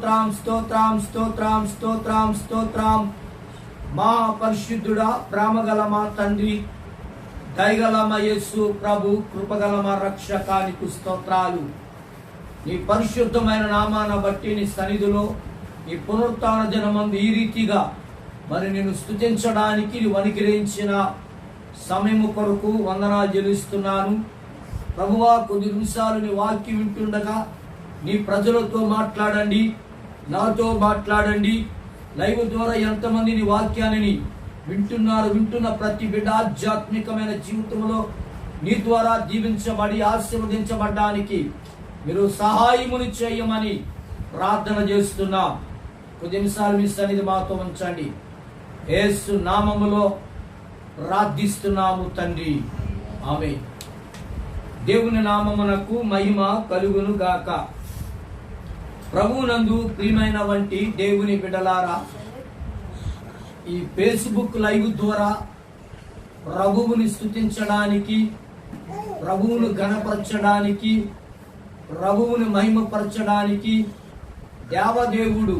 స్తోత్రం స్తోత్రం స్తోత్రం స్తోత్రం స్తోత్రం. మా పరిశుద్ధుడా, ప్రేమగల మా తండ్రి, దయగల మా యేసు ప్రభు, కృపగల మా రక్షకానికి స్తోత్రాలు. నీ పరిశుద్ధమైన నామాన బట్టి నీ సన్నిధిలో ఈ పునరుత్థాన దినమందు ఈ రీతిగా మరి నేను స్తుతించడానికి నీవు అనుగ్రహించిన సమయము కొరకు వందనాలు చెల్లిస్తున్నాను. ప్రభువా, కొద్ది నిమిషాలు నీ వాక్యం వింటుండగా నీ ప్రజలతో మాట్లాడండి, నాతో మాట్లాడండి. లైవ్ ద్వారా ఎంతమంది నీ వాక్యాన్ని వింటున్న ప్రతి బిడ్డ ఆధ్యాత్మికమైన జీవితంలో నీ ద్వారా దీవించబడి ఆశీర్వదించబడ్డానికి మీరు సహాయముని చేయమని ప్రార్థన చేస్తున్నా. కొద్ది నిమిషాలు మీ సన్నిధి మాతో ఉంచండి. యేసు నామములో ప్రార్థిస్తున్నాము తండ్రి, ఆమేన్. దేవుని నామమునకు మహిమ కలుగును గాక. ప్రభువునందు ప్రియమైన వంటి దేవుని బిడ్డలారా, ఈ ఫేస్బుక్ లైవ్ ద్వారా ప్రభువుని స్తుతించడానికి, ప్రభువును ఘనపరచడానికి, ప్రభువుని మహిమపరచడానికి దేవదేవుడు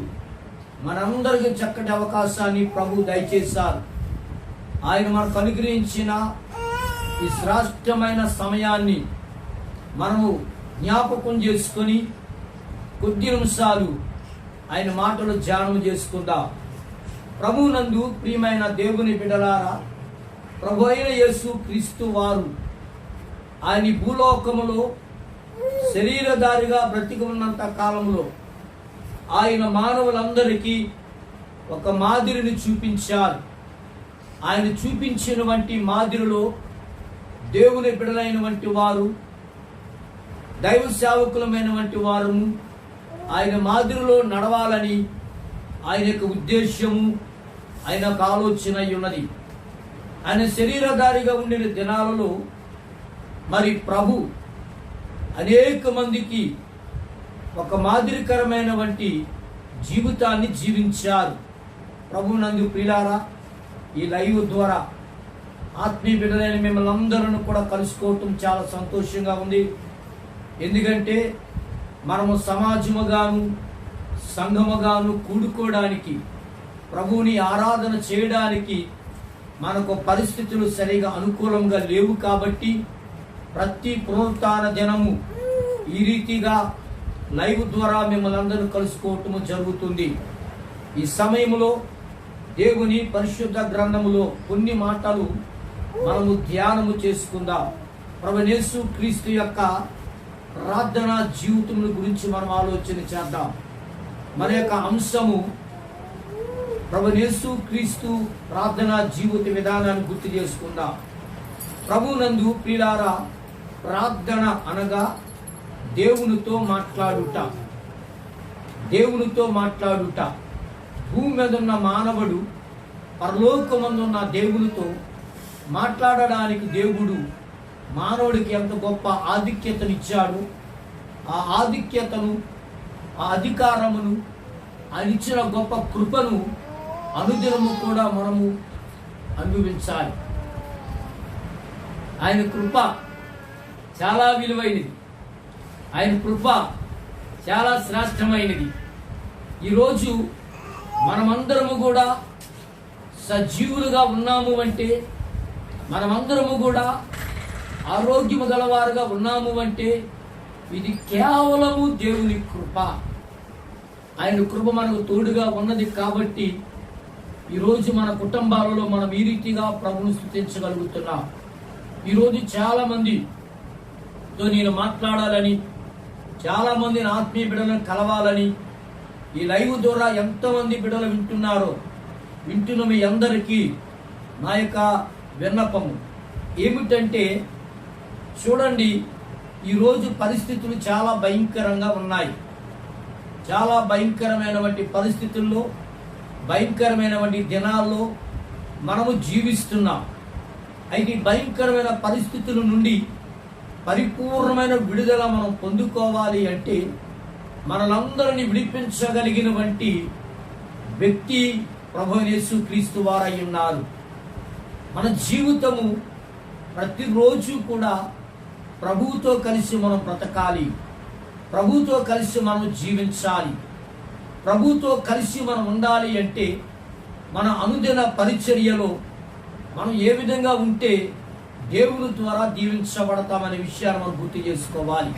మనందరికీ చక్కటి అవకాశాన్ని ప్రభు దయచేశారు. ఆయన మనకు అనుగ్రహించిన ఈ శ్రేష్టమైన సమయాన్ని మనము జ్ఞాపకం చేసుకొని కొద్ది నిమిషాలు ఆయన మాటలు ధ్యానం చేసుకుందాం. ప్రభువునందు ప్రియమైన దేవుని బిడ్డలారా, ప్రభు అయిన యేసు క్రీస్తు వారు ఆయన భూలోకములో శరీరధారిగా బ్రతికి ఉన్నంత కాలంలో ఆయన మానవులందరికీ ఒక మాదిరిని చూపించారు. ఆయన చూపించిన వంటి మాదిరిలో దేవుని బిడ్డలైన వంటి వారు, దైవ సేవకులమైన వంటి వారు ఆయన మాదిరిలో నడవాలని ఆయన యొక్క ఉద్దేశ్యము, ఆయన యొక్క ఆలోచన ఉన్నది. ఆయన శరీరధారిగా ఉండిన దినాలలో మరి ప్రభు అనేక మందికి ఒక మాదిరికరమైన వంటి జీవితాన్ని జీవించారు. ప్రభు నందు ప్రియులారా, ఈ లైవ్ ద్వారా ఆత్మీయ బిడ్డలైన మిమ్మల్ని అందరూ కూడా కలుసుకోవటం చాలా సంతోషంగా ఉంది. ఎందుకంటే మనము సమాజముగాను సంఘముగాను కూడుకోవడానికి, ప్రభువుని ఆరాధన చేయడానికి మనకు పరిస్థితులు సరిగా అనుకూలంగా లేవు. కాబట్టి ప్రతి పునరుత్థాన దినము ఈ రీతిగా లైవ్ ద్వారా మిమ్మల్ని అందరూ కలుసుకోవటము జరుగుతుంది. ఈ సమయంలో దేవుని పరిశుద్ధ గ్రంథములో కొన్ని మాటలు మనము ధ్యానము చేసుకుందాం. ప్రభువైన యేసు క్రీస్తు యొక్క ప్రార్థన జీవితం గురించి మనం ఆలోచన చేద్దాం. మన యొక్క అంశము ప్రభువైన యేసు క్రీస్తు ప్రార్థన జీవిత విధానాన్ని గుర్తు చేసుకుందాం. ప్రభువునందు ప్రియులారా, ప్రార్థన అనగా దేవునితో మాట్లాడుట. దేవునితో మాట్లాడుట. భూమి మీద ఉన్న మానవుడు పరలోకమందున్న దేవునితో మాట్లాడడానికి దేవుడు మానవుడికి ఎంత గొప్ప ఆధిక్యతనిచ్చాడు. ఆ ఆధిక్యతను, ఆ అధికారమును, ఆయన ఇచ్చిన గొప్ప కృపను అనుదినము కూడా మనము అనుభవించాలి. ఆయన కృప చాలా విలువైనది. ఆయన కృప చాలా శ్రేష్టమైనది. ఈరోజు మనమందరము కూడా సజీవులుగా ఉన్నాము అంటే, మనమందరము కూడా ఆరోగ్యము గలవారుగా ఉన్నాము అంటే ఇది కేవలము దేవుని కృప. ఆయన కృప మనకు తోడుగా ఉన్నది. కాబట్టి ఈరోజు మన కుటుంబాలలో మనం ఈ రీతిగా ప్రభువును స్తుతించగలుగుతున్నాం. ఈరోజు చాలామందితో నేను మాట్లాడాలని, చాలామందిని ఆత్మీయ బిడ్డలను కలవాలని ఈ లైవ్ ద్వారా ఎంతమంది బిడ్డలు వింటున్నారో, వింటున్న మీ అందరికీ నా యొక్క విన్నపము ఏమిటంటే, చూడండి, ఈరోజు పరిస్థితులు చాలా భయంకరంగా ఉన్నాయి. చాలా భయంకరమైనటువంటి పరిస్థితుల్లో, భయంకరమైనటువంటి దినాల్లో మనము జీవిస్తున్నాం. అయితే భయంకరమైన పరిస్థితుల నుండి పరిపూర్ణమైన విడుదల మనం పొందుకోవాలి అంటే మనలందరినీ విడిపించగలిగినటువంటి వ్యక్తి ప్రభువైన యేసు క్రీస్తు వారై ఉన్నారు. మన జీవితము ప్రతిరోజు కూడా ప్రభువుతో కలిసి మనం బ్రతకాలి, ప్రభువుతో కలిసి మనం జీవించాలి. ప్రభుతో కలిసి మనం ఉండాలి అంటే మన అనుదిన పరిచర్యలో మనం ఏ విధంగా ఉంటే దేవుని ద్వారా దీవించబడతామనే విషయాన్ని మనం గుర్తు చేసుకోవాలి.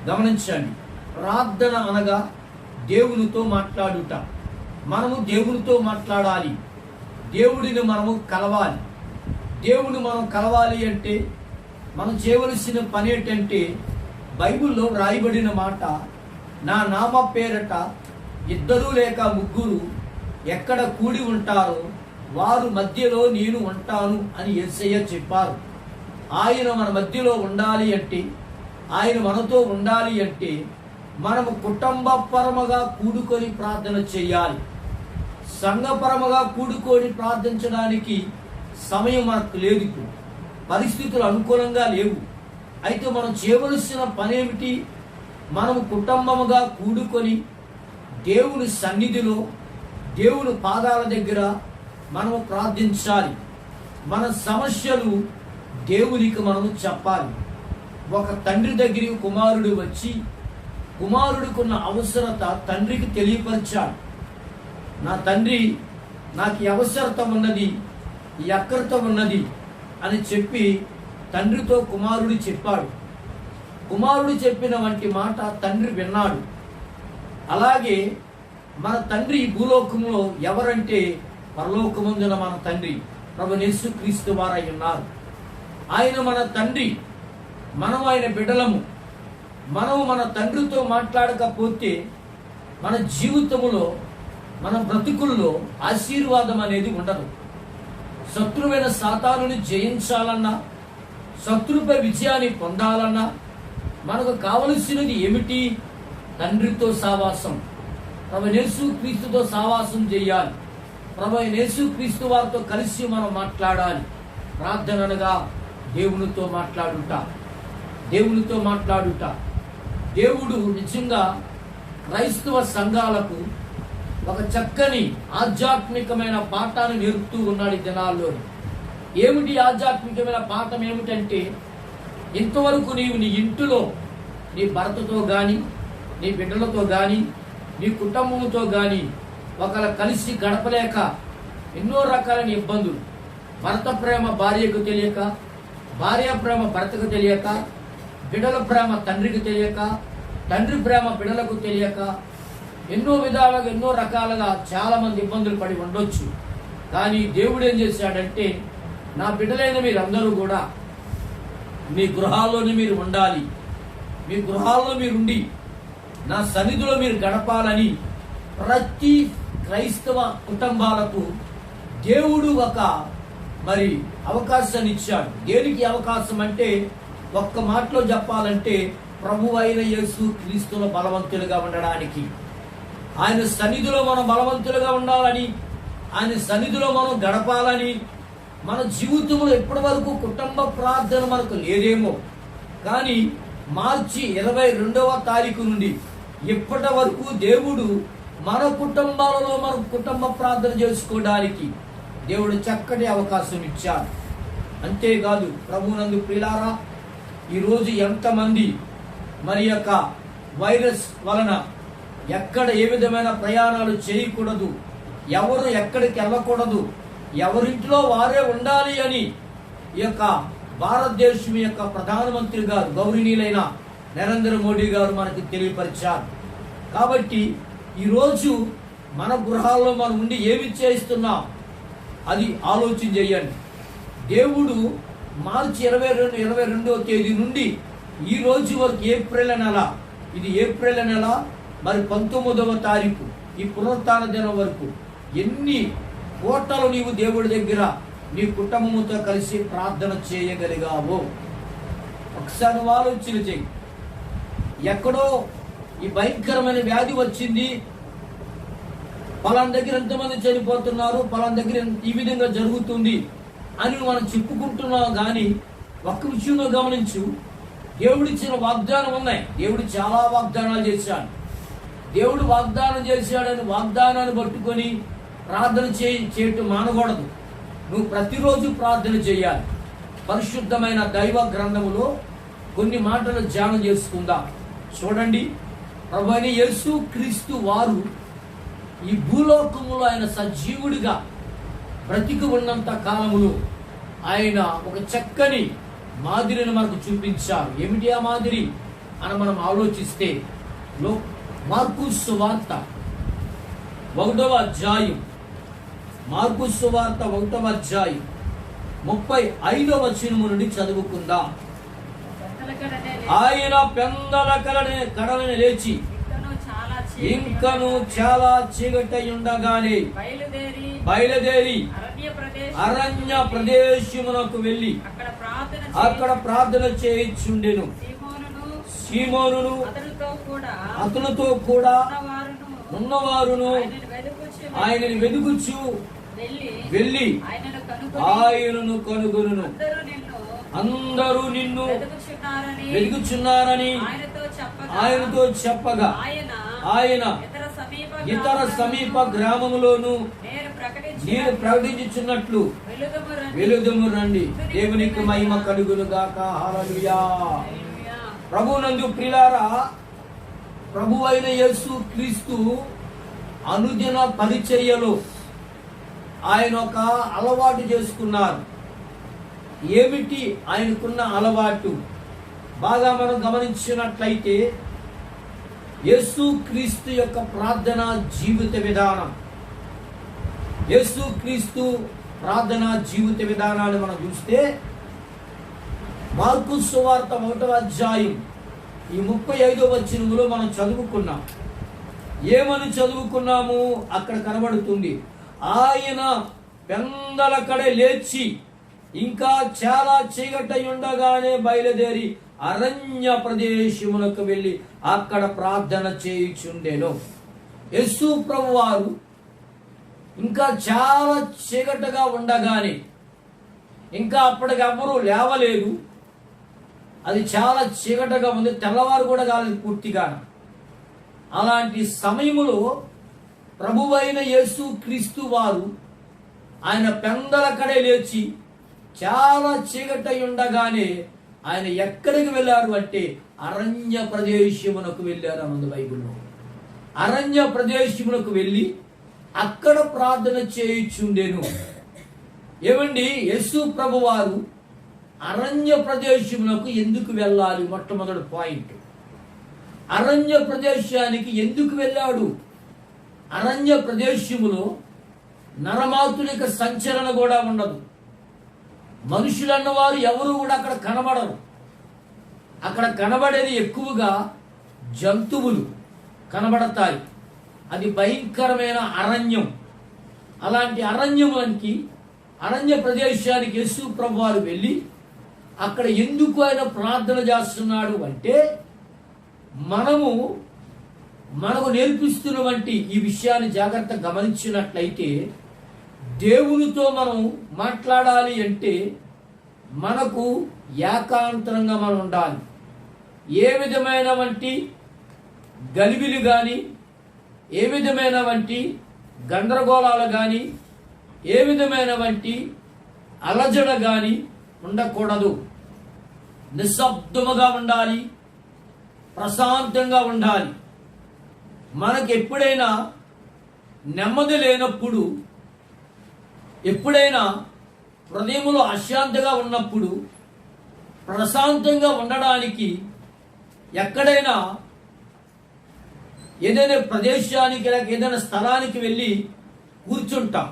గమనించండి, ప్రార్థన అనగా దేవునితో మాట్లాడుట. మనము దేవునితో మాట్లాడాలి, దేవుడిని మనము కలవాలి. దేవుని మనం కలవాలి అంటే మనం చేయవలసిన పని ఏంటంటే, బైబిల్లో రాయబడిన మాట, నా నామ పేరట 2 లేక 3 ఎక్కడ కూడి ఉంటారో వారు మధ్యలో నేను ఉంటాను అని యేసయ్య చెప్పారు. ఆయన మన మధ్యలో ఉండాలి అంటే, ఆయన మనతో ఉండాలి అంటే మనము కుటుంబపరముగా కూడుకొని ప్రార్థన చేయాలి. సంఘపరముగా కూడుకొని ప్రార్థించడానికి సమయం మనకు లేదు, పరిస్థితులు అనుకూలంగా లేవు. అయితే మనం చేయవలసిన పని ఏమిటి? మనము కుటుంబముగా కూడుకొని దేవుని సన్నిధిలో, దేవుని పాదాల దగ్గర మనము ప్రార్థించాలి. మన సమస్యలు దేవునికి మనము చెప్పాలి. ఒక తండ్రి దగ్గరికి కుమారుడు వచ్చి కుమారుడికున్న అవసరత తండ్రికి తెలియపరిచాడు. నా తండ్రి, నాకు ఈ అవసరత ఉన్నది, ఈ అక్కరత ఉన్నది అని చెప్పి తండ్రితో కుమారుడు చెప్పాడు. కుమారుడు చెప్పిన వంటి మాట తండ్రి విన్నాడు. అలాగే మన తండ్రి భూలోకంలో ఎవరంటే పరలోకమందున మన తండ్రి ప్రభువైన యేసుక్రీస్తు వారై ఉన్నారు. ఆయన మన తండ్రి, మనం ఆయన బిడ్డలము. మనము మన తండ్రితో మాట్లాడకపోతే మన జీవితంలో, మన బ్రతుకుల్లో ఆశీర్వాదం అనేది ఉండదు. శత్రువైన సాతానుని జయించాలన్నా, శత్రుపై విజయాన్ని పొందాలన్నా మనకు కావలసినది ఏమిటి? తండ్రితో సావాసం. ప్రభువైన యేసుక్రీస్తుతో సావాసం చేయాలి. ప్రభువైన యేసుక్రీస్తు వారితో కలిసి మనం మాట్లాడాలి. ప్రార్థన అనగా దేవునితో మాట్లాడుట, దేవునితో మాట్లాడుట. దేవుడు నిజంగా క్రైస్తవ సంఘాలకు ఒక చక్కని ఆధ్యాత్మికమైన పాఠాన్ని నేర్పుతూ ఉన్నాడు ఈ దినాల్లో. ఏమిటి ఆధ్యాత్మికమైన పాఠం? ఏమిటంటే, ఇంతవరకు నీవు నీ ఇంటిలో నీ భర్తతో కానీ, నీ బిడ్డలతో కానీ, నీ కుటుంబంతో కానీ ఒకరు కలిసి గడపలేక ఎన్నో రకాలైన ఇబ్బందులు. భర్త ప్రేమ భార్యకు తెలియక, భార్య ప్రేమ భర్తకు తెలియక, బిడ్డల ప్రేమ తండ్రికి తెలియక, తండ్రి ప్రేమ బిడ్డలకు తెలియక, ఎన్నో విధాలుగా, ఎన్నో రకాలుగా చాలా మంది ఇబ్బందులు పడి ఉండొచ్చు. కానీ దేవుడు ఏం చేశాడంటే, నా బిడ్డలైన మీరందరూ కూడా మీ గృహాల్లోనే మీరు ఉండాలి, మీ గృహాల్లో మీరుండి నా సన్నిధిలో మీరు గడపాలని ప్రతి క్రైస్తవ కుటుంబాలకు దేవుడు ఒక అవకాశాన్ని ఇచ్చాడు. దేనికి అవకాశం అంటే, ఒక్క మాటలో చెప్పాలంటే, ప్రభువు అయిన యేసు క్రీస్తులో బలవంతులుగా ఉండడానికి. ఆయన సన్నిధిలో మనం బలవంతులుగా ఉండాలని, ఆయన సన్నిధిలో మనం గడపాలని. మన జీవితంలో ఎప్పటి వరకు కుటుంబ ప్రార్థన మనకు లేదేమో, కానీ మార్చి 22వ తారీఖు నుండి ఇప్పటి వరకు దేవుడు మన కుటుంబాలలో మనం కుటుంబ ప్రార్థన చేసుకోవడానికి దేవుడు చక్కటి అవకాశం ఇచ్చాడు. అంతేకాదు, ప్రభునందు ప్రియులారా, ఈరోజు ఎంతమంది మరి యొక్క వైరస్ వలన ఎక్కడ ఏ విధమైన ప్రయాణాలు చేయకూడదు, ఎవరు ఎక్కడికి వెళ్ళకూడదు, ఎవరింట్లో వారే ఉండాలి అని ఈ యొక్క భారతదేశం యొక్క ప్రధానమంత్రి గారు గౌరవనీయులైన నరేంద్ర మోడీ గారు మనకి తెలియపరిచారు. కాబట్టి ఈరోజు మన గృహాల్లో మనం ఉండి ఏమి చేస్తున్నాం అది ఆలోచన చేయండి. దేవుడు మార్చి 22వ తేదీ నుండి ఈ రోజు వరకు ఏప్రిల్ నెల, ఇది ఏప్రిల్ నెల, మరి 19వ తారీఖు ఈ పునరుత్థాన దినం వరకు ఎన్ని కోటలు నీవు దేవుడి దగ్గర నీ కుటుంబంతో కలిసి ప్రార్థన చేయగలిగావో ఒకసారి ఆలోచన చేయి. ఎక్కడో ఈ భయంకరమైన వ్యాధి వచ్చింది, పలానా దగ్గర ఎంతమంది చనిపోతున్నారు, పలానా దగ్గర ఈ విధంగా జరుగుతుంది అని మనం చెప్పుకుంటున్నాం. కానీ ఒక్క విషయంలో గమనించు, దేవుడిచ్చిన వాగ్దానం ఉన్నాయి. దేవుడు చాలా వాగ్దానాలు చేశాడు. దేవుడు వాగ్దానం చేశాడని వాగ్దానాన్ని పట్టుకొని ప్రార్థన చేయటం మానకూడదు. నువ్వు ప్రతిరోజు ప్రార్థన చేయాలి. పరిశుద్ధమైన దైవ గ్రంథములో కొన్ని మాటలు ధ్యానం చేసుకుందాం. చూడండి, ప్రభువైన యేసు క్రీస్తు వారు ఈ భూలోకములో ఆయన సజీవుడిగా బ్రతికి ఉన్నంత కాలములో ఆయన ఒక చక్కని మాదిరిని మనకు చూపించారు. ఏమిటి ఆ మాదిరి అని మనం ఆలోచిస్తే, మార్కు సువార్త 1వ అధ్యాయం, మార్కు సువార్త 1వ అధ్యాయం 35వ వచనము నుండి చదువుకుందాం. ఆయన పెందల కడలని లేచి ఇంకను చాలా చీకటై ఉండగానే బయలుదేరి అరణ్య ప్రదేశమునకు వెళ్ళి అక్కడ ప్రార్థన చేయుచుండెను. సీమోనును అతనితో కూడా ఉన్నవారును ఆయనని వెదుకుచు వెళ్ళి ఆయనను కనుగొనును. అందరూ నిన్ను వెదుకుచున్నారని ఆయనతో చెప్పగా ఆయన ఇతర సమీప గ్రామములోను నేను ప్రకటించుచున్నట్లు వెలుదము రండి. దేవునికి మహిమ కలుగును గాక. హల్లెలూయా. ప్రభువునందు ప్రియులారా, ప్రభు అయిన యేసు క్రీస్తు అనుదిన పరిచర్యలో ఆయన ఒక అలవాటు చేసుకున్నారు. ఏమిటి ఆయనకున్న అలవాటు? బాగా మనం గమనించినట్లయితే యేసు క్రీస్తు యొక్క ప్రార్థనా జీవిత విధానం, యేసు క్రీస్తు ప్రార్థనా జీవిత విధానాన్ని మనం చూస్తే మార్కు సువార్త 1వ అధ్యాయం ఈ 35వ వచనములో మనం చదువుకున్నాం. ఏమని చదువుకున్నాము? అక్కడ కనబడుతుంది, ఆయన పెందల కడే లేచి ఇంకా చాలా చీకటై ఉండగానే బయలుదేరి అరణ్య ప్రదేశములకు వెళ్ళి అక్కడ ప్రార్థన చేయుచుండెను. యేసు ప్రభువారు ఇంకా చాలా చీకటిగా ఉండగానే, ఇంకా అప్పటికి ఎవ్వరూ లేవలేదు, అది చాలా చీకటిగా ఉంది, తెల్లవారు కూడా కాలేదు పూర్తిగా. అలాంటి సమయములో ప్రభువైన యేసు క్రీస్తు వారు ఆయన పెందల కడే లేచి చాలా చీకటై ఉండగానే ఆయన ఎక్కడికి వెళ్ళారు అంటే అరణ్య ప్రదేశమునకు వెళ్ళారు అన్నది బైబిల్లో. అరణ్య ప్రదేశమునకు వెళ్ళి అక్కడ ప్రార్థన చేయుచుండెను. ఏమండి, యేసు ప్రభువారు అరణ్య ప్రదేశమునకు ఎందుకు వెళ్ళాలి? మొట్టమొదటి పాయింట్, అరణ్య ప్రదేశానికి ఎందుకు వెళ్ళాడు? అరణ్య ప్రదేశములో నరమాతునిక సంచలన కూడా ఉండదు. మనుషులన్నవారు ఎవరు కూడా అక్కడ కనబడరు. అక్కడ కనబడేది ఎక్కువగా జంతువులు కనబడతాయి. అది భయంకరమైన అరణ్యం. అలాంటి అరణ్య ప్రదేశానికి యేసు ప్రభువారు వెళ్ళి అక్కడ ఎందుకు ఆయన ప్రార్థన చేస్తున్నాడు అంటే, మనకు నేర్పిస్తున్నటువంటి ఈ విషయాన్ని జాగ్రత్త గమనించినట్లయితే, దేవునితో మనం మాట్లాడాలి అంటే మనకు ఏకాంతరంగా మనం ఉండాలి. ఏ విధమైనటువంటి గలిబిలి కానీ, ఏ విధమైనటువంటి గందరగోళాలు కానీ, ఏ విధమైనటువంటి అలజడ కానీ ఉండకూడదు. నిశ్శబ్దముగా ఉండాలి, ప్రశాంతంగా ఉండాలి. మనకు ఎప్పుడైనా నెమ్మది లేనప్పుడు, ఎప్పుడైనా హృదయంలో అశాంతిగా ఉన్నప్పుడు, ప్రశాంతంగా ఉండడానికి ఎక్కడైనా ఏదైనా ప్రదేశానికి లేక ఏదైనా స్థలానికి వెళ్ళి కూర్చుంటాం.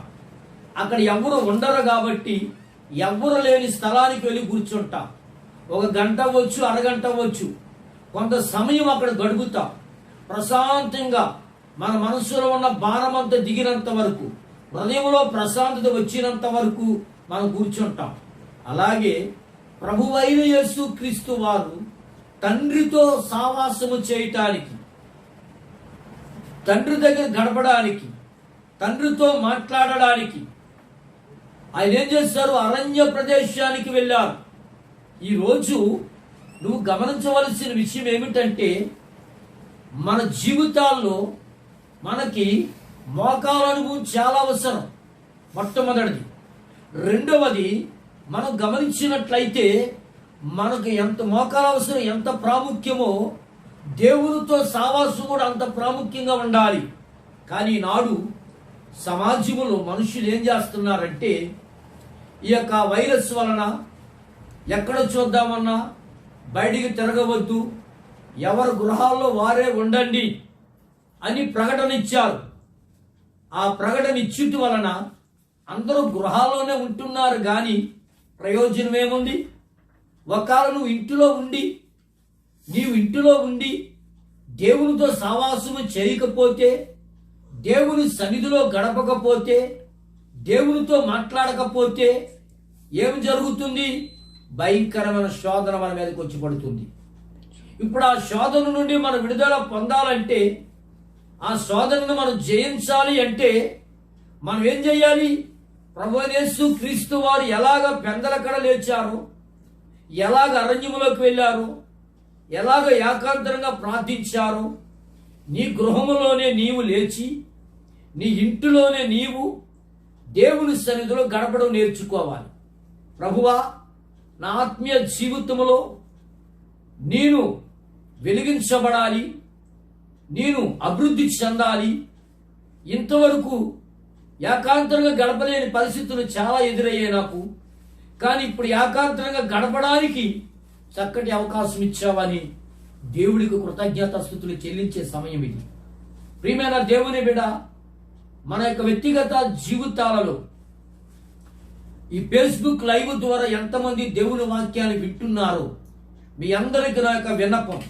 అక్కడ ఎవరు ఉండరు కాబట్టి ఎవరు లేని స్థలానికి వెళ్ళి కూర్చుంటాం. ఒక గంట అవ్వచ్చు, అరగంట అవ్వచ్చు, కొంత సమయం అక్కడ గడుపుతాం. ప్రశాంతంగా మన మనసులో ఉన్న భారమంతా దిగినంత వరకు, హృదయంలో ప్రశాంతత వచ్చినంత వరకు మనం కూర్చుంటాం. అలాగే ప్రభువైన యేసు క్రీస్తు వారు తండ్రితో సావాసము చేయటానికి, తండ్రి దగ్గర గడపడానికి, తండ్రితో మాట్లాడడానికి ఆయన ఏం చేస్తారు? అరణ్య ప్రదేశానికి వెళ్ళారు. ఈరోజు నువ్వు గమనించవలసిన విషయం ఏమిటంటే, మన జీవితాల్లో మనకి మోకాల అనుభవం చాలా అవసరం, మొట్టమొదటిది. రెండవది, మనం గమనించినట్లయితే మనకు ఎంత మోకాల అవసరం, ఎంత ప్రాముఖ్యమో దేవునితో సావాసం కూడా అంత ప్రాముఖ్యంగా ఉండాలి. కానీ నాడు సమాజంలో మనుషులు ఏం చేస్తున్నారంటే ఈ యొక్క వైరస్ వలన ఎక్కడ చూద్దామన్నా బయటికి తిరగవద్దు, ఎవరి గృహాల్లో వారే ఉండండి అని ప్రకటన ఇచ్చారు. ఆ ప్రకటన ఇచ్చుట వలన అందరూ గృహాల్లోనే ఉంటున్నారు, కానీ ప్రయోజనం ఏముంది? ఒకవేళ నీవు ఇంటిలో ఉండి దేవునితో సావాసము చేయకపోతే, దేవుని సన్నిధిలో గడపకపోతే, దేవునితో మాట్లాడకపోతే ఏమి జరుగుతుంది? భయంకరమైన శోధన మన మీదకి వచ్చి పడుతుంది. ఇప్పుడు ఆ శోధన నుండి మనం విడుదల పొందాలంటే, ఆ శోధనను మనం జయించాలి అంటే మనం ఏం చేయాలి? ప్రభువైన యేసు క్రీస్తు వారు ఎలాగ పెందలకడ లేచారు, ఎలాగ అరణ్యములోకి వెళ్ళారు, ఎలాగ ఏకాంతరంగా ప్రార్థించారు, నీ గృహములోనే నీవు లేచి నీ ఇంటిలోనే నీవు దేవుని సన్నిధిలో గడపడం నేర్చుకోవాలి. ప్రభువా, నా ఆత్మీయ జీవితంలో నేను వెలిగించబడాలి, నేను అభివృద్ధి చెందాలి. ఇంతవరకు ఏకాంతరంగా గడపలేని పరిస్థితులు చాలా ఎదురయ్యాయి నాకు, కానీ ఇప్పుడు ఏకాంతరంగా గడపడానికి చక్కటి అవకాశం ఇచ్చావని దేవుడికి కృతజ్ఞతాస్తుతులు చెల్లించే సమయం ఇది. ప్రియమైన దేవుని బిడ్డ, మన యొక్క వ్యక్తిగత జీవితాలలో ఈ ఫేస్బుక్ లైవ్ ద్వారా ఎంతమంది దేవుని వాక్యాన్ని వింటున్నారో మీ అందరికీ నా యొక్క విన్నపం.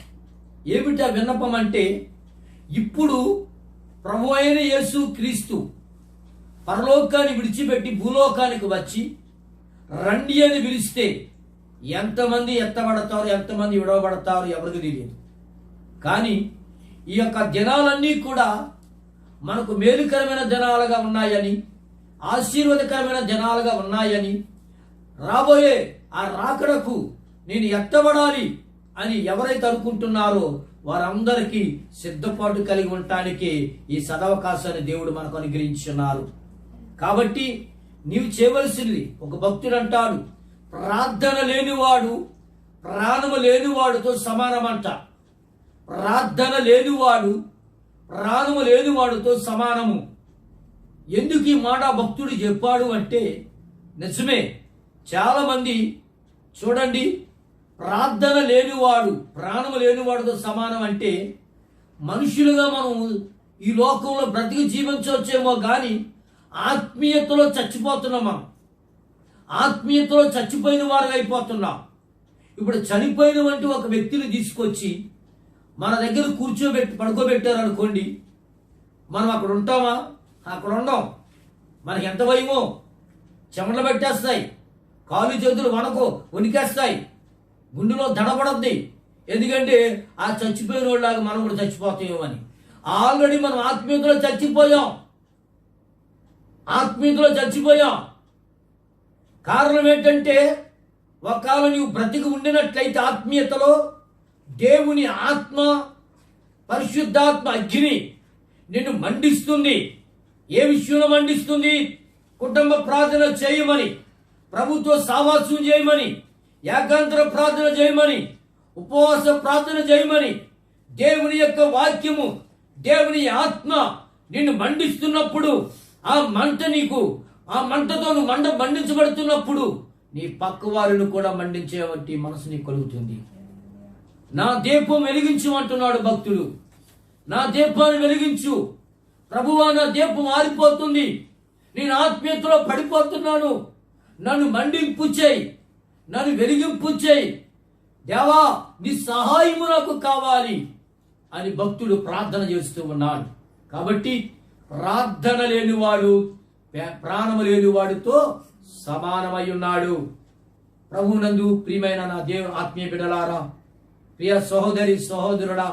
ఏమిటా విన్నపం అంటే, ఇప్పుడు ప్రభు అయిన యేసు క్రీస్తు పరలోకాన్ని విడిచిపెట్టి భూలోకానికి వచ్చి రండి అని పిలిస్తే ఎంతమంది ఎత్తబడతారు, ఎంతమంది విడవబడతారు ఎవరికి తెలియదు. కానీ ఈ యొక్క దినాలన్నీ కూడా మనకు మేలుకరమైన దినాలుగా ఉన్నాయని, ఆశీర్వాదకరమైన దినాలుగా ఉన్నాయని, రాబోయే ఆ రాకడకు నేను ఎత్తబడాలి అని ఎవరైతే అనుకుంటున్నారో వారందరికీ సిద్ధపాటు కలిగి ఉండటానికి ఈ సదవకాశాన్ని దేవుడు మనకు అనుగ్రహించున్నారు. కాబట్టి నీవు చేయవలసింది, ఒక భక్తుడు అంటాడు, ప్రార్థన లేనివాడు ప్రాణము లేనివాడితో సమానమంట. ప్రార్థన లేనివాడు ప్రాణము లేనివాడితో సమానము. ఎందుకు ఈ మాట భక్తుడు చెప్పాడు అంటే, నిజమే, చాలా మంది చూడండి, ప్రార్థన లేనివాడు ప్రాణము లేనివాడితో సమానం అంటే మనుషులుగా మనం ఈ లోకంలో బ్రతికి జీవించవచ్చేమో కానీ ఆత్మీయతలో చచ్చిపోతున్నాం. మనం ఆత్మీయతలో చచ్చిపోయిన వారు అయిపోతున్నాం. ఇప్పుడు చనిపోయిన వంటి ఒక వ్యక్తిని తీసుకొచ్చి మన దగ్గర పడుకోబెట్టారు అనుకోండి, మనం అక్కడ ఉంటామా? అక్కడ ఉండం. మనకి ఎంత భయమో, చెమటలు పెట్టేస్తాయి, కాలు చేతులు వణికేస్తాయి, గుండెలో దడపడద్ది. ఎందుకంటే ఆ చచ్చిపోయిన వాళ్ళలాగా మనం కూడా చచ్చిపోతామో అని. ఆల్రెడీ మనం ఆత్మీయతలో చచ్చిపోయాం. కారణం ఏంటంటే, ఒకవేళ నీవు బ్రతికి ఉండినట్లయితే ఆత్మీయతలో దేవుని ఆత్మ, పరిశుద్ధాత్మ అగ్ని నిన్ను మండిస్తుంది. ఏ విషయంలో మండిస్తుంది? కుటుంబ ప్రార్థన చేయమని, ప్రభుత్వ సావాసం చేయమని, ఏకాంతర ప్రార్థన చేయమని, ఉపవాస ప్రార్థన చేయమని, దేవుని యొక్క వాక్యము, దేవుని ఆత్మ నిన్ను మండిస్తున్నప్పుడు, ఆ మంటతో నువ్వు మండించబడుతున్నప్పుడు నీ పక్క వారిని కూడా మండించేవంటి మనసు నీకు కలుగుతుంది. నా దీపం వెలిగించు అంటున్నాడు భక్తుడు. నా దీపాన్ని వెలిగించు. ప్రభువా, నా దీపం ఆరిపోతుంది, నేను ఆత్మీయతలో పడిపోతున్నాను, నన్ను మండింపు చేయి, నన్ను వెలిగింపు చేయి, దేవా నీ సహాయము నాకు కావాలి అని భక్తుడు ప్రార్థన చేస్తూ ఉన్నాడు. కాబట్టి ప్రార్థన లేనివాడు ప్రాణము లేనివాడితో సమానమై ఉన్నాడు. ప్రభునందు ప్రియమైన నా ఆత్మీయ బిడ్డలారా, ప్రియ సహోదరి సహోదరుడా,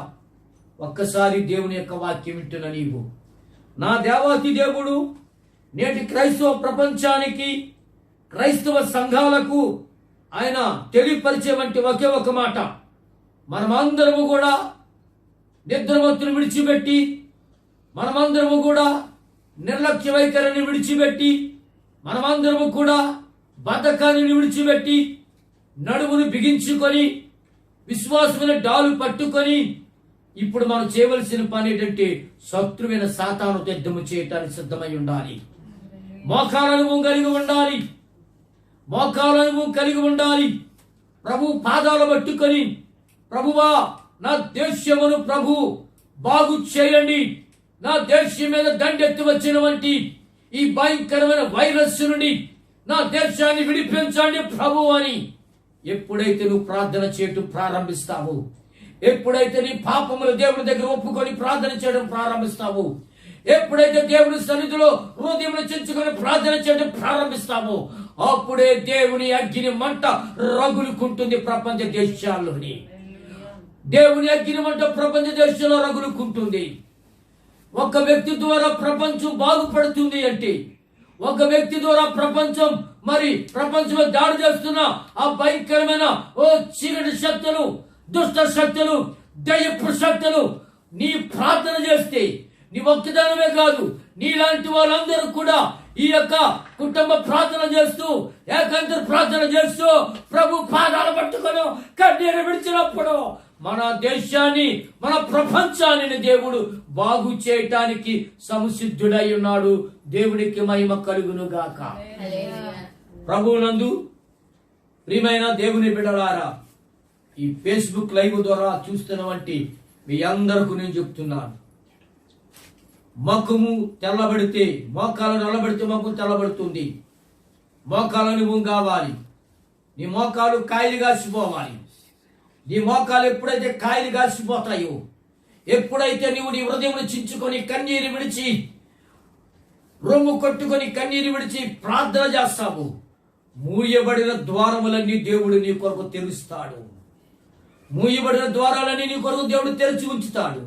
ఒక్కసారి దేవుని యొక్క వాక్యం వింటున్న నీవు, నా దేవాతి దేవుడు నేటి క్రైస్తవ ప్రపంచానికి, క్రైస్తవ సంఘాలకు ఆయన తెలియపరిచే వంటి ఒకే ఒక మాట, మనమందరము కూడా నిద్రమత్తును విడిచిపెట్టి, మనమందరము కూడా నిర్లక్ష్య వైఖరిని విడిచిపెట్టి, మనమందరము కూడా బద్ధకాన్ని విడిచిపెట్టి, నడుమును బిగించుకొని, విశ్వాసమైన డాలు పట్టుకొని ఇప్పుడు మనం చేయవలసిన పని ఏంటంటే శత్రువైన సాతానుతో యుద్ధము చేయటానికి సిద్ధమై ఉండాలి. మోకాలను కలిగి ఉండాలి. మోకాలను కలిగి ఉండాలి. ప్రభు పాదాలు పట్టుకొని, ప్రభువా నా దేశమును ప్రభు బాగు చేయండి, నా దేశం మీద దండెత్తి వచ్చిన వంటి ఈ భయంకరమైన వైరస్ నుండి నా దేశాన్ని విడిపించండి ప్రభు అని ఎప్పుడైతే నువ్వు ప్రార్థన చేయటం ప్రారంభిస్తావు, ఎప్పుడైతే నీ పాపములు దేవుని దగ్గర ఒప్పుకొని ప్రార్థన చేయడం ప్రారంభిస్తావు, ఎప్పుడైతే దేవుని సన్నిధిలో హృదయంలో చెంచుకొని ప్రార్థన చేయడం ప్రారంభిస్తామో అప్పుడే దేవుని అగ్ని మంట రగులుకుంటుంది ప్రపంచ దేశాల్లోని. దేవుని అగ్ని మంట ప్రపంచ దేశంలో రగులుకుంటుంది. ఒక వ్యక్తి ద్వారా ప్రపంచం బాగుపడుతుంది అంటే, ఒక వ్యక్తి ద్వారా ప్రపంచం ప్రపంచంలో దాడి చేస్తున్న ఆ భయంకరమైన చీకటి శక్తులు, దుష్ట శక్తులు, దయ్యపు శక్తులు నీ ప్రార్థన చేస్తే, నీ ఒక్కదానమే కాదు నీలాంటి వాళ్ళందరూ కూడా ఈ యొక్క కుటుంబ ప్రార్థన చేస్తూ, ఏకాంతర ప్రార్థన చేస్తూ ప్రభు పాదాలు పట్టుకొని కన్నీరు విడిచినప్పుడు మన దేశాన్ని, మన ప్రపంచాన్ని దేవుడు బాగు చేయటానికి సంసిద్ధుడై ఉన్నాడు. దేవునికి మహిమ కలుగును గాక. ప్రభువునందు ప్రియమైన దేవుని బిడ్డలారా, ఈ ఫేస్బుక్ లైవ్ ద్వారా చూస్తున్న వంటి మీ అందరికీ నేను చెప్తున్నాను, ముఖము తెల్లబడితే, మోకాలు నల్లబడితే ముఖం తెల్లబడుతుంది. మోకాలను కావాలి. నీ మోకాలు కాయలు కాసిపోవాలి. నీ మోకాలు ఎప్పుడైతే కాయలు కాసిపోతాయో, ఎప్పుడైతే నీవు నీ హృదయం చించుకొని కన్నీరు విడిచి, రొమ్ము కొట్టుకొని కన్నీరు విడిచి ప్రార్థన చేస్తావు, మూయబడిన ద్వారములన్నీ దేవుడు నీ కొరకు తెరుస్తాడు. మూయబడిన ద్వారాలన్నీ నీ కొరకు దేవుడు తెరిచి ఉంచుతాడు.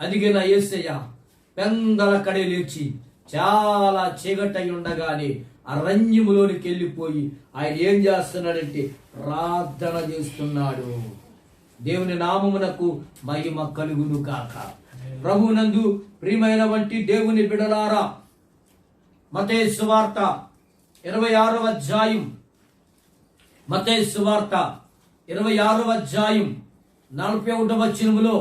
అందుకే నా యేసయ్య పెందల కడే లేచి చాలా చీకటై ఉండగానే అరణ్యములోనికి వెళ్ళిపోయి ఆయన ఏం చేస్తున్నాడంటే ప్రార్థన చేస్తున్నాడు. దేవుని నామమునకు మహిమ కలుగును గాక. ప్రభువునందు ప్రియమైన వంటి దేవుని బిడలారా, మత్తయి సువార్త 26వ అధ్యాయం, మత్తయి సువార్త 26వ అధ్యాయం 41వ వచనములో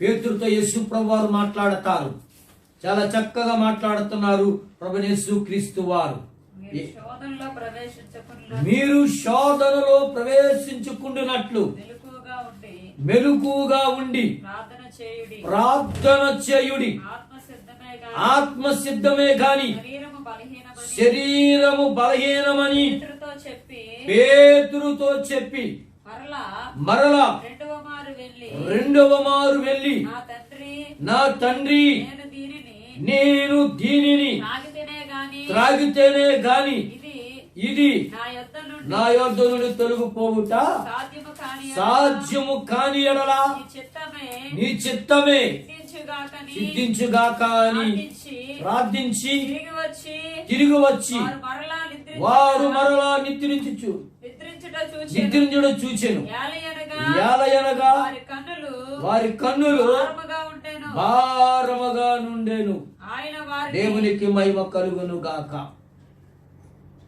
పేతురుతో యేసు ప్రభువారు మాట్లాడతారు. చాలా చక్కగా మాట్లాడుతున్నారు ప్రభువైన యేసు క్రీస్తు వారు. మీరు శోధనలో ప్రవేశించుకుంటున్నట్లు మెలకువగా ఉండి ప్రార్థన చేయుడి. ఆత్మ సిద్ధమే గాని శరీరము బలహీనమని పేతురుతో చెప్పి మరలా రెండవ మారు వెళ్ళి, నా తండ్రి నేను దీనిని త్రాగితేనే గాని ఇది నా యొద్ద నుండి తొలగిపోవుట సాధ్యము కాని ఎడల నీ చిత్తమే సిద్ధించుగాక అని ప్రార్థించి తిరిగి వచ్చి వారు మరలా నిద్రించుట చూచెను. ఏలయనగా వారి కన్నులు భారముగా నుండెను. దేవునికి మహిమ కలుగును గాక.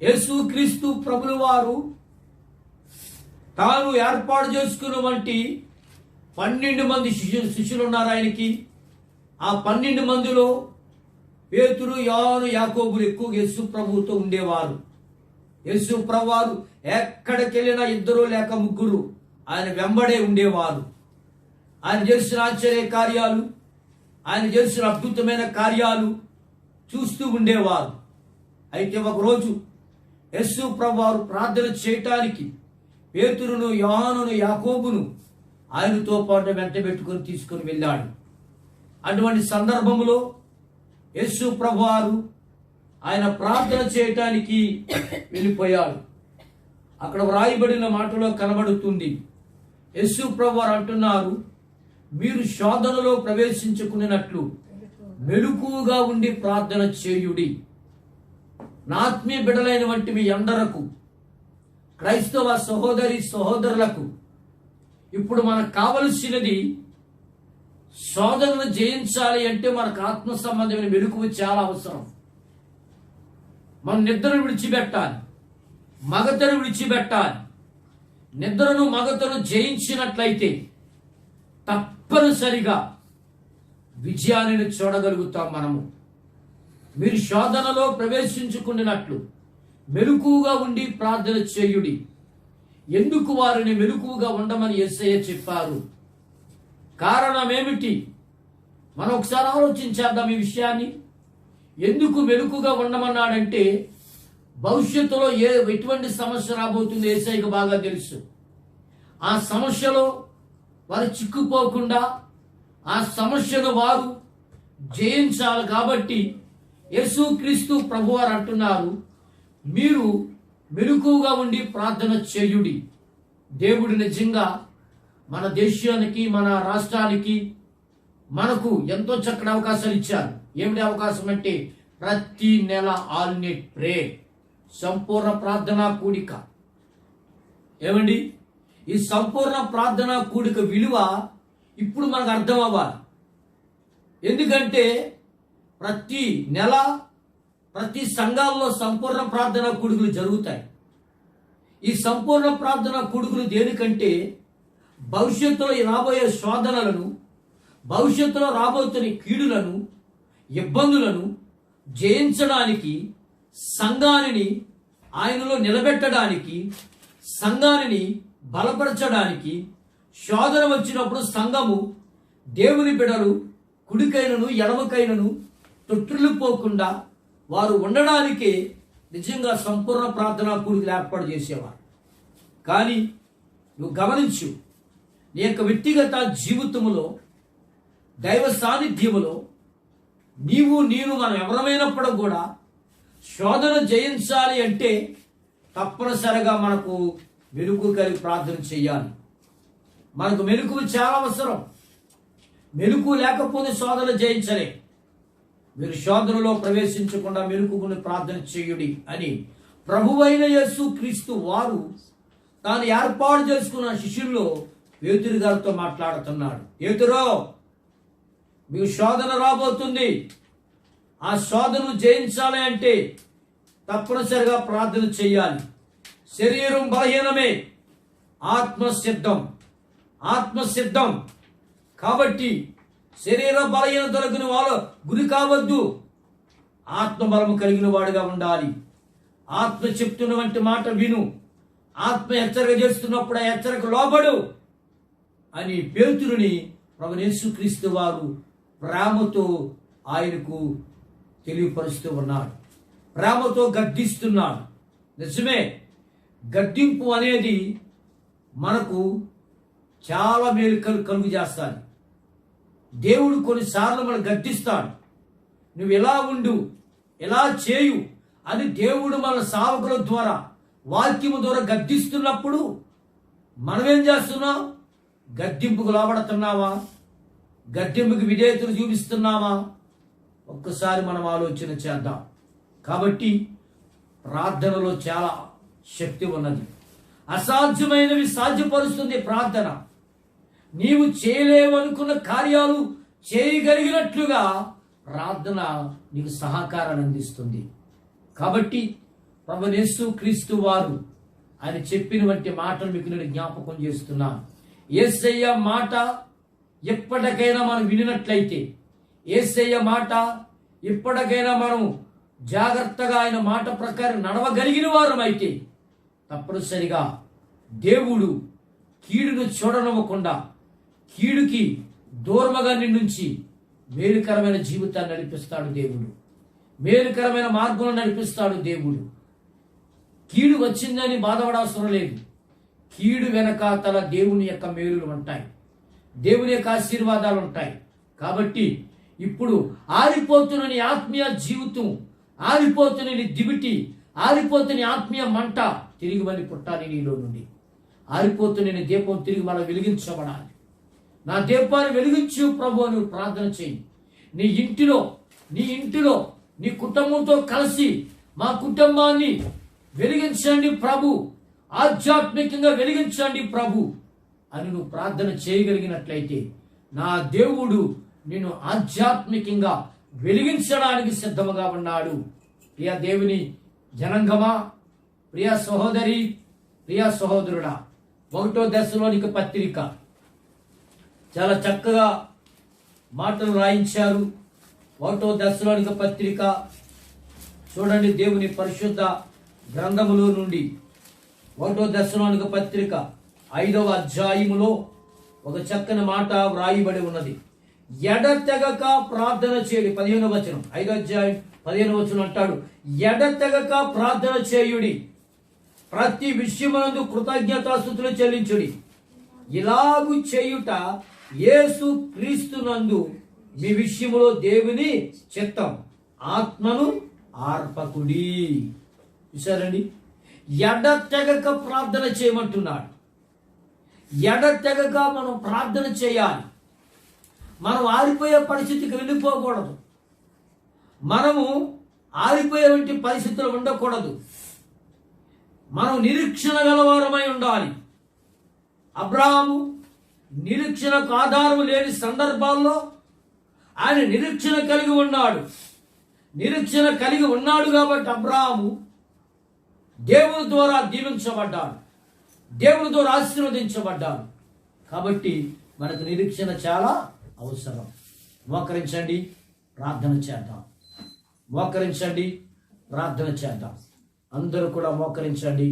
యేసుక్రీస్తు ప్రభులు వారు తాను ఏర్పాటు చేసుకున్న వంటి 12 మంది శిష్యులు ఉన్నారు ఆయనకి. ఆ 12 మందిలో పేతురు, యోహాను, యాకోబులు ఎక్కువగా యేసు ప్రభువుతో ఉండేవారు. యేసు ప్రభు వారు ఎక్కడికి వెళ్ళినా 2 లేక 3 ఆయన వెంబడే ఉండేవారు. ఆయన చేసిన ఆశ్చర్య కార్యాలు, ఆయన చేసిన అద్భుతమైన కార్యాలు చూస్తూ ఉండేవారు. అయితే ఒకరోజు యేసు ప్రభు వారు ప్రార్థన చేయటానికి పేతురును, యోహానును, యాకోబును ఆయనతో పాటు వెంట పెట్టుకొని తీసుకొని వెళ్ళాడు. అటువంటి సందర్భంలో యేసు ప్రభు వారు ఆయన ప్రార్థన చేయటానికి వెళ్ళిపోయాడు. అక్కడ వ్రాయబడిన మాటలో కనబడుతుంది, యేసు ప్రభు వారు అంటున్నారు, మీరు శోధనలో ప్రవేశించుకున్నట్లు మెలకువగా ఉండి ప్రార్థన చేయుడి. నా ఆత్మీయ బిడ్డలైన వంటి మీ అందరకు, క్రైస్తవ సహోదరి సహోదరులకు ఇప్పుడు మనకు కావలసినది, శోధనను జయించాలి అంటే మనకు ఆత్మ సంబంధమైన మెలకువ చాలా అవసరం. మనం నిద్రను విడిచిపెట్టాలి, మగతను విడిచిపెట్టాలి. నిద్రను మగతను జయించినట్లయితే తప్పనిసరిగా విజయాన్ని చూడగలుగుతాం. మనము మీరు శోధనలో ప్రవేశించుకున్నట్లు మెలకువగా ఉండి ప్రార్థన చేయుడి. ఎందుకు వారిని మెలకువగా ఉండమని యేసయ్య చెప్పారు? కారణం ఏమిటి? మనం ఒకసారి ఆలోచించేద్దాం ఈ విషయాన్ని. ఎందుకు మెలకువగా ఉండమన్నాడంటే భవిష్యత్తులో ఎటువంటి సమస్య రాబోతుందో యేసయ్యకు బాగా తెలుసు. ఆ సమస్యలో వారు చిక్కుపోకుండా ఆ సమస్యను వారు జయించాలి. కాబట్టి యేసుక్రీస్తు ప్రభువారు అంటున్నారు, మీరు మెలకువగా ఉండి ప్రార్థన చేయుడి. దేవుడు నిజంగా మన దేశానికి, మన రాష్ట్రానికి, మనకు ఎంతో చక్కటి అవకాశాలు ఇచ్చారు. ఏమిటి అవకాశం అంటే ప్రతి నెల ఆల్నెట్ ప్రే, సంపూర్ణ ప్రార్థనా కూడిక. ఏమండి, ఈ సంపూర్ణ ప్రార్థనా కూడిక విలువ ఇప్పుడు మనకు అర్థం అవ్వాలి. ఎందుకంటే ప్రతి నెల ప్రతి సంఘాల్లో సంపూర్ణ ప్రార్థనా కూడికలు జరుగుతాయి. ఈ సంపూర్ణ ప్రార్థనా కూడికలు దేనికంటే భవిష్యత్తులో రాబోయే శోధనలను, భవిష్యత్తులో రాబోతున్న కీడులను, ఇబ్బందులను జయించడానికి, సంఘాన్ని ఆయనలో నిలబెట్టడానికి, సంఘాన్ని బలపరచడానికి, శోధన వచ్చినప్పుడు సంఘము దేవుని బిడలు కుడికైనను ఎడమకైనను తొట్టిల్లిపోకుండా వారు ఉండడానికే నిజంగా సంపూర్ణ ప్రార్థనా కూడికలు ఏర్పాటు చేసేవారు. కానీ నువ్వు గమనించు, నీ యొక్క వ్యక్తిగత జీవితంలో, దైవ సాన్నిధ్యములో నేను మనం ఎవరమైనప్పుడు కూడా శోధన జయించాలి అంటే తప్పనిసరిగా మనకు మెలకువ కలిగి ప్రార్థన చేయాలి. మనకు మెలకువ చాలా అవసరం. మెలకువ లేకపోతే శోధన జయించలే. మీరు శోధనలో ప్రవేశించకుండా మెలకువని ప్రార్థన చేయుడి అని ప్రభువైన యేసుక్రీస్తు వారు తాను ఏర్పాటు చేసుకున్న శిష్యుల్లో పేతురు గారితో మాట్లాడుతున్నాడు. పేతురో, మీకు శోధన రాబోతుంది. ఆ శోధనను జయించాలి అంటే తప్పనిసరిగా ప్రార్థన చేయాలి. శరీరం బలహీనమే, ఆత్మసిద్ధం. కాబట్టి శరీర బలహీనతలకు వాళ్ళు గురి కావద్దు. ఆత్మబలము కలిగిన వాడుగా ఉండాలి. ఆత్మ చెప్తున్న వంటి మాట విను. ఆత్మ హెచ్చరిక చేస్తున్నప్పుడు ఆ హెచ్చరిక లోబడు అని పేతురుని ప్రభువైన యేసుక్రీస్తు వారు ప్రేమతో ఆయనకు తెలియపరుస్తూ ఉన్నాడు. ప్రేమతో గద్దిస్తున్నాడు. నిజమే, గద్దింపు అనేది మనకు చాలా మేలు కలుగు చేస్తాడు. దేవుడు కొన్నిసార్లు మనం గద్దిస్తాడు. నువ్వు ఎలా ఉండు, ఎలా చేయు అని దేవుడు మన సేవకుల ద్వారా, వాక్యము ద్వారా గద్దిస్తున్నప్పుడు మనమేం చేస్తున్నాం? గద్దింపుకు లోబడుతున్నావా? గద్దింపుకి విధేయతను చూపిస్తున్నావా? ఒక్కసారి మనం ఆలోచన చేద్దాం. కాబట్టి ప్రార్థనలో చాలా శక్తి ఉన్నది. అసాధ్యమైనవి సాధ్యపరుస్తుంది ప్రార్థన. నీవు చేయలేవనుకున్న కార్యాలు చేయగలిగినట్లుగా ప్రార్థన నీకు సహకారాన్ని అందిస్తుంది. కాబట్టి ప్రభువైన యేసుక్రీస్తు వారు ఆయన చెప్పినటువంటి మాటలు మీకు నేను జ్ఞాపకం చేస్తున్నాను. యేసయ్య మాట ఎప్పటికైనా మనం వినినట్లయితే, యేసయ్య మాట ఇప్పటికైనా మనం జాగ్రత్తగా ఆయన మాట ప్రకారం నడవగలిగిన వారమైతే తప్పనిసరిగా దేవుడు కీడును చూడనివ్వకుండా, కీడుకి దూరముగా నిన్నుంచి మేలుకరమైన జీవితాన్ని నడిపిస్తాడు దేవుడు. మేలుకరమైన మార్గంలో నడిపిస్తాడు దేవుడు. కీడు వచ్చిందని బాధపడవసరం లేదు. కీడు వెనకాతల దేవుని యొక్క మేలులు ఉంటాయి, దేవుని యొక్క ఆశీర్వాదాలు ఉంటాయి. కాబట్టి ఇప్పుడు ఆరిపోతున్న నీ ఆత్మీయ జీవితం, ఆరిపోతున్న నీ దివిటి, ఆరిపోతున్న ఆత్మీయ మంట తిరిగి మళ్ళీ పుట్టాలి నీలో నుండి. ఆరిపోతున్న నీ దీపం తిరిగి మళ్ళీ వెలిగించబడాలి. నా దీపాన్ని వెలిగించు ప్రభు నువ్వు ప్రార్థన చేయి. నీ ఇంటిలో నీ కుటుంబంతో కలిసి మా కుటుంబాన్ని వెలిగించండి ప్రభు, ఆధ్యాత్మికంగా వెలిగించండి ప్రభు అని నువ్వు ప్రార్థన చేయగలిగినట్లయితే నా దేవుడు నిన్ను ఆధ్యాత్మికంగా వెలిగించడానికి సిద్ధముగా ఉన్నాడు. ప్రియ దేవుని జనంగమా, ప్రియ సహోదరి, ప్రియ సహోదరుడా, 1వ దశలోనిక పత్రిక చాలా చక్కగా మాటలు రాయించారు. 1వ దశలోనిక పత్రిక చూడండి, దేవుని పరిశుద్ధ గ్రంథములో నుండి 1వ దశలోనిక పత్రిక 5వ అధ్యాయములో ఒక చక్కని మాట వ్రాయబడి ఉన్నది. ఎడతెగక ప్రార్థన చేయుడి. 15వ వచనం, 5వ అధ్యాయం 15వ వచనం అంటాడు, ఎడతెగక ప్రార్థన చేయుడి, ప్రతి విషయమునందు కృతజ్ఞతాస్తుతులు చెల్లించుడి, ఇలాగు చేయుట యేసు క్రీస్తునందు మీ విషయములో దేవుని చిత్తం, ఆత్మను ఆర్పకుడి. చూసారండి, ఎడతెగక ప్రార్థన చేయమంటున్నాడు. ఎడతెగక మనం ప్రార్థన చేయాలి. మనం ఆరిపోయే పరిస్థితికి వెళ్ళిపోకూడదు. మనము ఆరిపోయే వంటి పరిస్థితులు ఉండకూడదు. మనం నిరీక్షణ గలవారమై ఉండాలి. అబ్రహాము నిరీక్షణకు ఆధారం లేని సందర్భాల్లో ఆయన నిరీక్షణ కలిగి ఉన్నాడు. నిరీక్షణ కలిగి ఉన్నాడు కాబట్టి అబ్రహాము దేవుని ద్వారా దీవించబడ్డాడు, దేవుని ద్వారా ఆశీర్వదించబడ్డాడు. కాబట్టి మనకు నిరీక్షణ చాలా అవసరం. మోకరించండి, ప్రార్థన చేద్దాం. మోకరించండి, ప్రార్థన చేద్దాం. అందరూ కూడా మోకరించండి,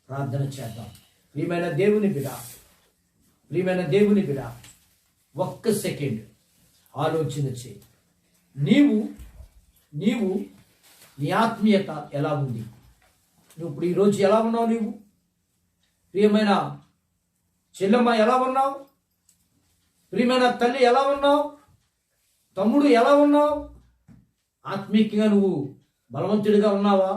ప్రార్థన చేద్దాం. ప్రియమైన దేవుని బిడ్డ, ప్రియమైన దేవుని బిడ్డ, ఒక్క సెకండ్ ఆలోచన చేయి. నీవు నీ ఆత్మీయత ఎలా ఉంది? నువ్వు ఇప్పుడు ఈరోజు ఎలా ఉన్నావు? నీవు ప్రియమైన చెల్లెమ్మ ఎలా ఉన్నావు? ప్రియమైన తల్లి ఎలా ఉన్నావు? తమ్ముడు ఎలా ఉన్నావు? ఆత్మీయంగా నువ్వు బలవంతుడిగా ఉన్నావా?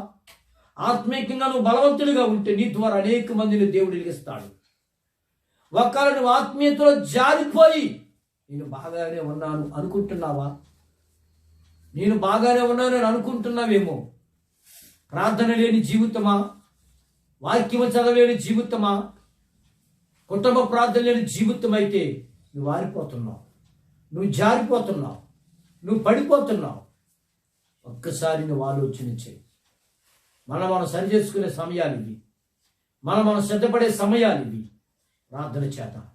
ఆత్మీయంగా నువ్వు బలవంతుడిగా ఉంటే నీ ద్వారా అనేక మందిని దేవుడు వెలిగిస్తాడు. ఒకవేళ నువ్వు ఆత్మీయతలో జారిపోయి నేను బాగానే ఉన్నాను అనుకుంటున్నావా? నేను బాగానే ఉన్నాను అని అనుకుంటున్నావేమో. ప్రార్థన లేని జీవితమా? వాక్యము చదవలేని జీవితమా? కుటుంబ ప్రార్థన లేని జీవితం అయితే నువ్వు ఆరిపోతున్నావు, నువ్వు జారిపోతున్నావు, నువ్వు పడిపోతున్నావు. ఒక్కసారి నువ్వు ఆలోచన చేయి. మనం సరి చేసుకునే సమయాలు ఇవి, మనం సిద్ధపడే సమయాలు ఇవి. ప్రార్థన చేద్దాం.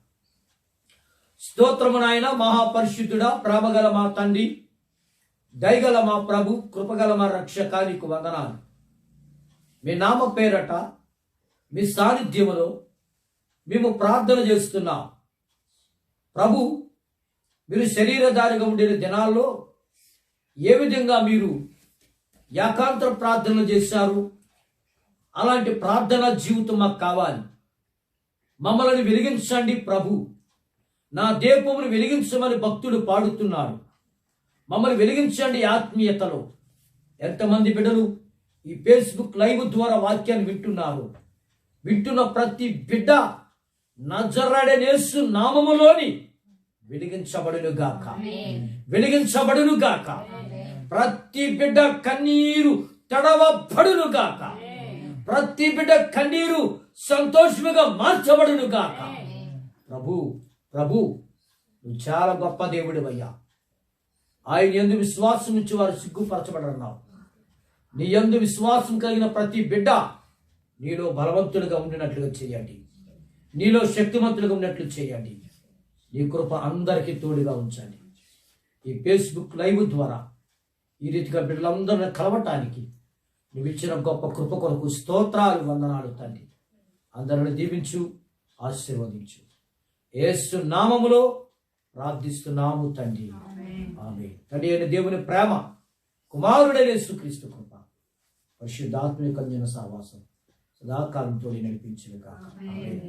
స్తోత్రము నాయన, మహాపరిశుద్ధుడా, ప్రేమగల మా తండ్రి, దయగల మా ప్రభు, కృపగల మా రక్షక, నీకు వందనాలు. మీ నామ పేరట మీ సాన్నిధ్యములో మేము ప్రార్థన చేస్తున్నాం. ప్రభు, మీరు శరీరధారిగా ఉండిన దినాల్లో ఏ విధంగా మీరు ఏకాంతర ప్రార్థనలు చేశారు, అలాంటి ప్రార్థనా జీవితం మాకు కావాలి. మమ్మల్ని వెలిగించండి ప్రభు. నా దీపమును వెలిగించమని భక్తుడు పాడుతున్నాడు. మమ్మల్ని వెలిగించండి ఆత్మీయతలో. ఎంతమంది బిడ్డలు ఈ ఫేస్బుక్ లైవ్ ద్వారా వాక్యాన్ని వింటున్నారు? వింటున్న ప్రతి బిడ్డ నజరేయుడైన యేసు నామములోని వెలిగించబడును గాక, వెలిగించబడును గాక. ప్రతి బిడ్డ కన్నీరు తడవబడును గాక. ప్రతి బిడ్డ కన్నీరు సంతోషముగా మార్చబడును గాక. ప్రభు నువ్వు చాలా గొప్ప దేవుడివయ్యా. ఆయన యందు విశ్వాసం నుంచి వారు సిగ్గుపరచబడన్నావు. నీ యందు విశ్వాసం కలిగిన ప్రతి బిడ్డ నీలో బలవంతులుగా ఉండినట్లుగా చేయండి, నీలో శక్తివంతులుగా ఉన్నట్లు చేయండి. నీ కృప అందరికీ తోడుగా ఉంచండి. ఈ ఫేస్బుక్ లైవ్ ద్వారా ఈ రీతిగా బిడ్డలందరినీ కలవటానికి నువ్వు ఇచ్చిన గొప్ప కృప కొరకు స్తోత్రాలు, వందనాలు తండ్రి. అందరిని దీవించు, ఆశీర్వదించు. యేసు నామములో ప్రార్థిస్తున్నాము తండ్రి, ఆమేన్. తండ్రి అయిన దేవుని ప్రేమ, కుమారుడైన యేసుక్రీస్తు కృప, పరిశుద్ధాత్మ యొక్క సహవాసం సదాకాలంతో నడిపించును గాక. ఆమేన్.